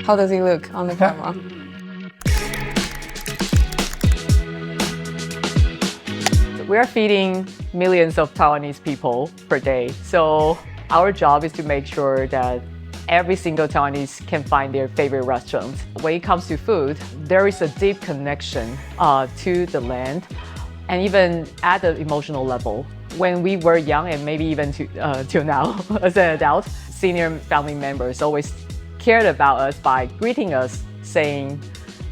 How does he look on the camera? We're feeding millions of Taiwanese people per day. So our job is to make sure that every single Taiwanese can find their favorite restaurant. When it comes to food, there is a deep connection to the land, and even at the emotional level. When we were young, and maybe even till now as an adult, senior family members always cared about us by greeting us, saying,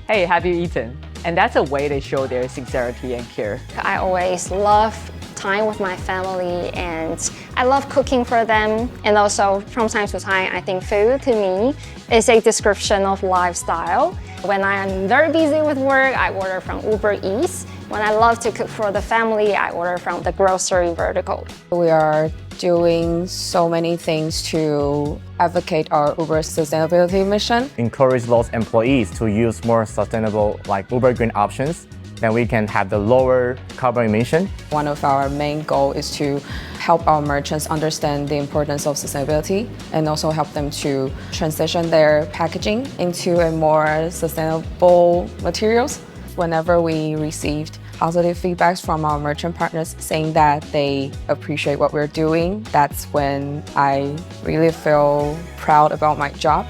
"Hey, have you eaten?" And that's a way they show their sincerity and care. I always love time with my family, and I love cooking for them. And also, from time to time, I think food to me is a description of lifestyle. When I am very busy with work, I order from Uber Eats. When I love to cook for the family, I order from the grocery vertical. We are doing so many things to advocate our Uber sustainability mission. Encourage those employees to use more sustainable, like Uber Green options. Then we can have the lower carbon emission. One of our main goals is to help our merchants understand the importance of sustainability and also help them to transition their packaging into a more sustainable materials. Whenever we received positive feedbacks from our merchant partners saying that they appreciate what we're doing, that's when I really feel proud about my job.